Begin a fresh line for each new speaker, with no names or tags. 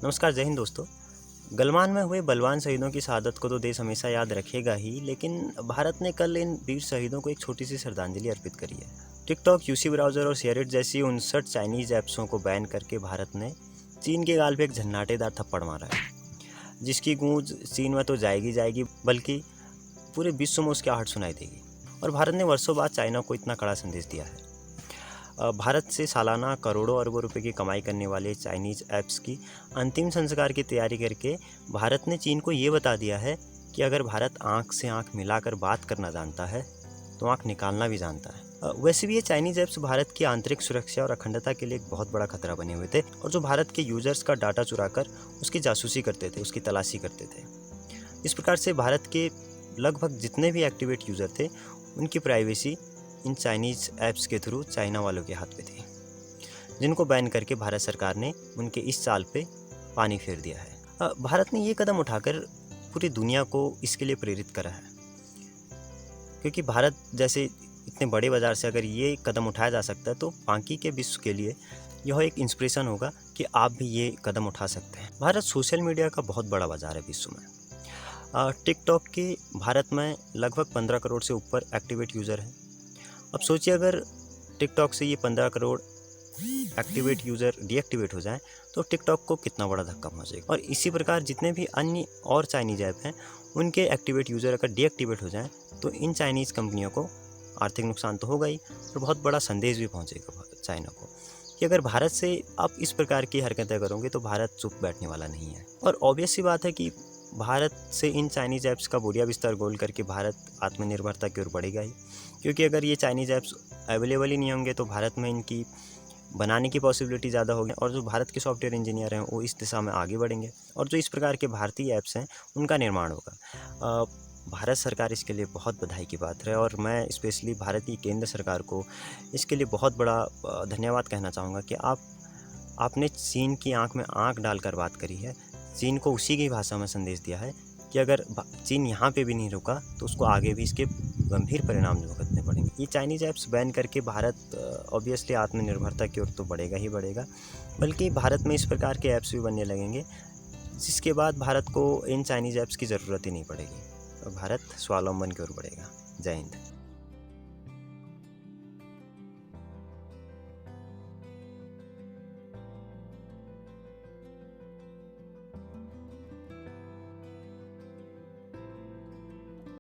नमस्कार, जय हिंद दोस्तों। गलवान में हुए बलवान शहीदों की शहादत को तो देश हमेशा याद रखेगा ही, लेकिन भारत ने कल इन वीर शहीदों को एक छोटी सी श्रद्धांजलि अर्पित करी है। टिकटॉक, यूसी ब्राउज़र और शेयरइट जैसी 59 चाइनीज़ ऐप्सों को बैन करके भारत ने चीन के गाल पे एक झन्नाटेदार थप्पड़ मारा है, जिसकी गूंज चीन में तो जाएगी जाएगी, बल्कि पूरे विश्व में उसकी आहट सुनाई देगी। और भारत ने वर्षों बाद चाइना को इतना कड़ा संदेश दिया है। भारत से सालाना करोड़ों अरबों रुपए की कमाई करने वाले चाइनीज़ ऐप्स की अंतिम संस्कार की तैयारी करके भारत ने चीन को ये बता दिया है कि अगर भारत आंख से आंख मिलाकर बात करना जानता है तो आंख निकालना भी जानता है। वैसे भी ये चाइनीज़ ऐप्स भारत की आंतरिक सुरक्षा और अखंडता के लिए एक बहुत बड़ा खतरा बने हुए थे, और जो भारत के यूजर्स का डाटा चुराकर उसकी जासूसी करते थे, उसकी तलाशी करते थे। इस प्रकार से भारत के लगभग जितने भी एक्टिवेट यूज़र थे, उनकी प्राइवेसी इन चाइनीज़ ऐप्स के थ्रू चाइना वालों के हाथ में थी, जिनको बैन करके भारत सरकार ने उनके इस चाल पे पानी फेर दिया है। भारत ने ये कदम उठाकर पूरी दुनिया को इसके लिए प्रेरित करा है, क्योंकि भारत जैसे इतने बड़े बाज़ार से अगर ये कदम उठाया जा सकता है तो बाकी के विश्व के लिए यह एक इंस्पिरेशन होगा कि आप भी ये कदम उठा सकते हैं। भारत सोशल मीडिया का बहुत बड़ा बाज़ार है विश्व में। टिकटॉक के भारत में लगभग 15 करोड़ से ऊपर एक्टिवेट यूज़र हैं। अब सोचिए, अगर टिकटॉक से ये 15 करोड़ एक्टिवेट यूज़र डीएक्टिवेट हो जाएं तो टिकटॉक को कितना बड़ा धक्का पहुंचेगा। और इसी प्रकार जितने भी अन्य और चाइनीज़ ऐप हैं, उनके एक्टिवेट यूज़र अगर डीएक्टिवेट हो जाएं तो इन चाइनीज़ कंपनियों को आर्थिक नुकसान तो होगा ही, और बहुत बड़ा संदेश भी पहुंचेगा चाइना को कि अगर भारत से आप इस प्रकार की हरकतें करोगे तो भारत चुप बैठने वाला नहीं है। और ऑब्वियस सी बात है कि भारत से इन चाइनीज़ ऐप्स का बोरिया बिस्तर गोल करके भारत आत्मनिर्भरता की ओर बढ़ेगा ही, क्योंकि अगर ये चाइनीज़ ऐप्स अवेलेबल ही नहीं होंगे तो भारत में इनकी बनाने की पॉसिबिलिटी ज़्यादा होगी, और जो भारत के सॉफ्टवेयर इंजीनियर हैं वो इस दिशा में आगे बढ़ेंगे, और जो इस प्रकार के भारतीय ऐप्स हैं उनका निर्माण होगा। भारत सरकार इसके लिए बहुत बधाई की बात है, और मैं स्पेशली भारतीय केंद्र सरकार को इसके लिए बहुत बड़ा धन्यवाद कहना चाहूँगा कि आपने चीन की आंख में आंख डालकर बात करी है, चीन को उसी की भाषा में संदेश दिया है कि अगर चीन यहाँ पे भी नहीं रुका तो उसको आगे भी इसके गंभीर परिणाम भुगतने पड़ेंगे। ये चाइनीज़ ऐप्स बैन करके भारत ऑब्वियसली आत्मनिर्भरता की ओर तो बढ़ेगा ही बढ़ेगा, बल्कि भारत में इस प्रकार के ऐप्स भी बनने लगेंगे जिसके बाद भारत को इन चाइनीज़ ऐप्स की ज़रूरत ही नहीं पड़ेगी और भारत स्वावलंबन की ओर बढ़ेगा। जय हिंद।